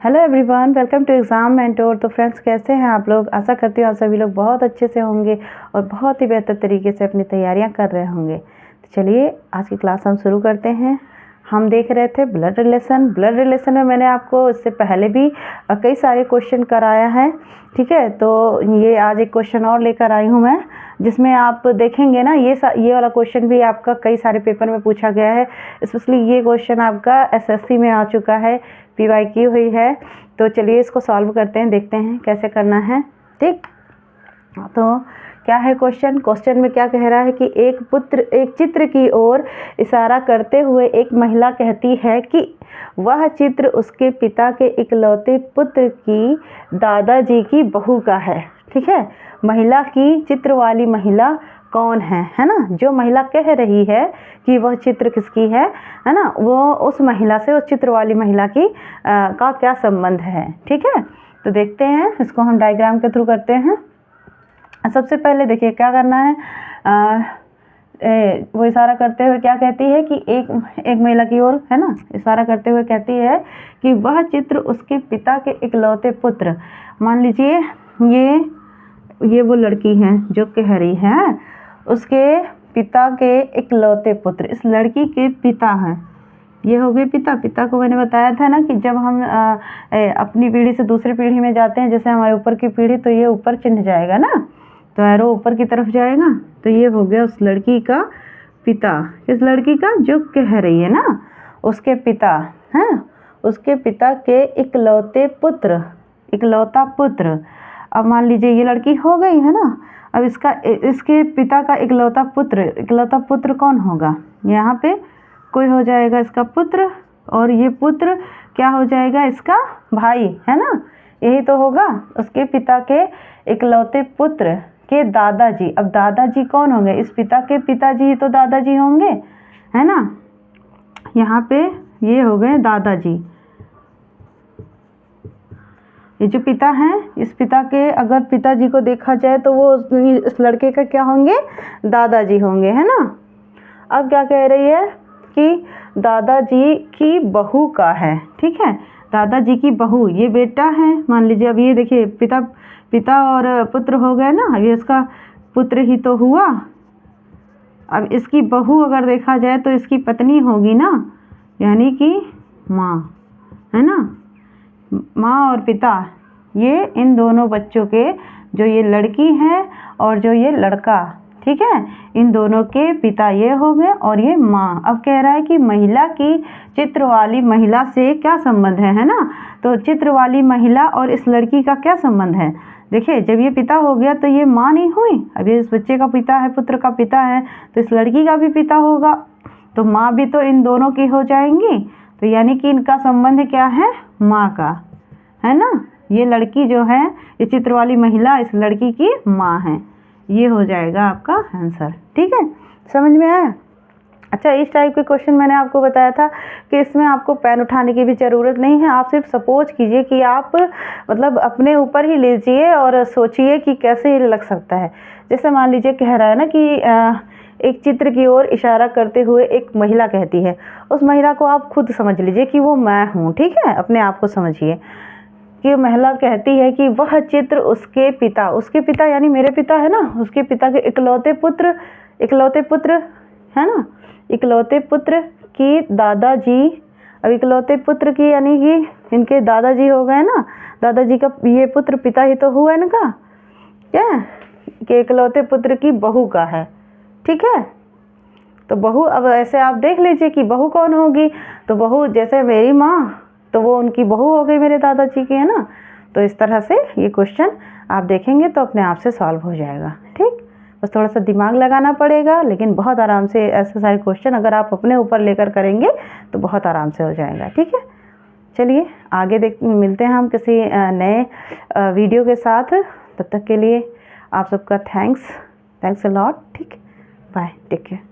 Hello everyone, welcome to exam mentor. तो friends, कैसे हैं आप लोग? आशा करती हूँ आप सभी लोग बहुत अच्छे से होंगे और बहुत ही बेहतर तरीके से अपनी तैयारियां कर रहे होंगे। तो चलिए आज की क्लास हम शुरू करते हैं। हम देख रहे थे ब्लड रिलेशन में मैंने आपको इससे पहले भी कई सारे क्वेश्चन कराया है, ठीक है। तो ये आज एक क्वेश्चन और लेकर आई हूँ मैं, जिसमें आप देखेंगे ना ये वाला क्वेश्चन भी आपका कई सारे पेपर में पूछा गया है। स्पेशली ये क्वेश्चन आपका एसएससी में आ चुका है, पीवाईक्यू हुई है। तो चलिए इसको सॉल्व करते हैं, देखते हैं कैसे करना है, ठीक। तो क्या है क्वेश्चन में क्या कह रहा है कि एक चित्र की ओर इशारा करते हुए एक महिला कहती है कि वह चित्र उसके पिता के इकलौते पुत्र की दादाजी की बहू का है, ठीक है। महिला की चित्र वाली महिला कौन है ना। जो महिला कह रही है कि वह चित्र किसकी है ना, वो उस महिला से, उस चित्र वाली महिला की का क्या संबंध है, ठीक है। तो देखते हैं, इसको हम डायग्राम के थ्रू करते हैं। सबसे पहले देखिए क्या करना है। वो इशारा करते हुए क्या कहती है कि एक महिला की ओर, है ना, इशारा करते हुए कहती है कि वह चित्र उसके पिता के इकलौते पुत्र, मान लीजिए ये वो लड़की है जो कह रही है, उसके पिता के इकलौते पुत्र, इस लड़की के पिता हैं। ये हो गए पिता को मैंने बताया था ना कि जब हम अपनी पीढ़ी से दूसरी पीढ़ी में जाते हैं, जैसे हमारे ऊपर की पीढ़ी, तो ये ऊपर चिन्ह जाएगा ना, तो एरो ऊपर की तरफ जाएगा। तो ये हो गया उस लड़की का पिता, इस लड़की का जो कह रही है ना, उसके पिता हैं, उसके पिता के इकलौता पुत्र। अब मान लीजिए ये लड़की हो गई है ना। अब इसके पिता का इकलौता पुत्र कौन होगा? यहाँ पे कोई हो जाएगा इसका पुत्र, और ये पुत्र क्या हो जाएगा? इसका भाई, है ना। यही तो होगा उसके पिता के इकलौते पुत्र के दादाजी। अब दादाजी कौन होंगे? इस पिता के पिताजी ही तो दादाजी होंगे, है ना। यहाँ पे ये हो गए दादाजी। ये जो पिता हैं, इस पिता के अगर पिताजी को देखा जाए तो वो इस लड़के का क्या होंगे? दादाजी होंगे, है ना। अब क्या कह रही है कि दादाजी की बहू का है, ठीक है। दादाजी की बहू, ये बेटा है मान लीजिए। अब ये देखिए पिता और पुत्र हो गए ना, ये इसका पुत्र ही तो हुआ। अब इसकी बहू अगर देखा जाए तो इसकी पत्नी होगी ना, यानी कि माँ, है ना। माँ और पिता, ये इन दोनों बच्चों के, जो ये लड़की है और जो ये लड़का, ठीक है, इन दोनों के पिता ये हो गए और ये माँ। अब कह रहा है कि महिला की चित्र वाली महिला से क्या संबंध है ना। तो चित्र वाली महिला और इस लड़की का क्या संबंध है? देखिए, जब ये पिता हो गया तो ये माँ नहीं हुई। अब ये इस बच्चे का पिता है, पुत्र का पिता है, तो इस लड़की का भी पिता होगा, तो माँ भी तो इन दोनों की हो जाएंगी। तो यानी कि इनका संबंध क्या है? माँ का, है ना। ये लड़की जो है, ये चित्र वाली महिला इस लड़की की माँ है। ये हो जाएगा आपका आंसर, ठीक है। समझ में आया? अच्छा, इस टाइप के क्वेश्चन मैंने आपको बताया था कि इसमें आपको पेन उठाने की भी ज़रूरत नहीं है। आप सिर्फ सपोज कीजिए कि आप मतलब अपने ऊपर ही लीजिए और सोचिए कि कैसे ये लग सकता है। जैसे मान लीजिए कह रहा है ना कि एक चित्र की ओर इशारा करते हुए एक महिला कहती है, उस महिला को आप खुद समझ लीजिए कि वो मैं हूँ, ठीक है। अपने आप को समझिए कि महिला कहती है कि वह चित्र उसके पिता यानी मेरे पिता है ना, उसके पिता के इकलौते पुत्र है ना, इकलौते पुत्र की दादाजी। अब इकलौते पुत्र की यानी कि इनके दादाजी हो गए ना, दादाजी का ये पुत्र पिता ही तो हुआ इनका, क्या कि इकलौते पुत्र की बहू का है, ठीक है। तो बहू, अब ऐसे आप देख लीजिए कि बहू कौन होगी। तो बहू जैसे मेरी माँ, तो वो उनकी बहू हो गई मेरे दादाजी की, है ना। तो इस तरह से ये क्वेश्चन आप देखेंगे तो अपने आप से सॉल्व हो जाएगा, ठीक। बस थोड़ा सा दिमाग लगाना पड़ेगा, लेकिन बहुत आराम से ऐसे सारे क्वेश्चन अगर आप अपने ऊपर लेकर करेंगे तो बहुत आराम से हो जाएगा, ठीक है। चलिए आगे मिलते हैं हम किसी नए वीडियो के साथ। तब तक के लिए आप सबका थैंक्स अ लॉट, ठीक। Bye, take care.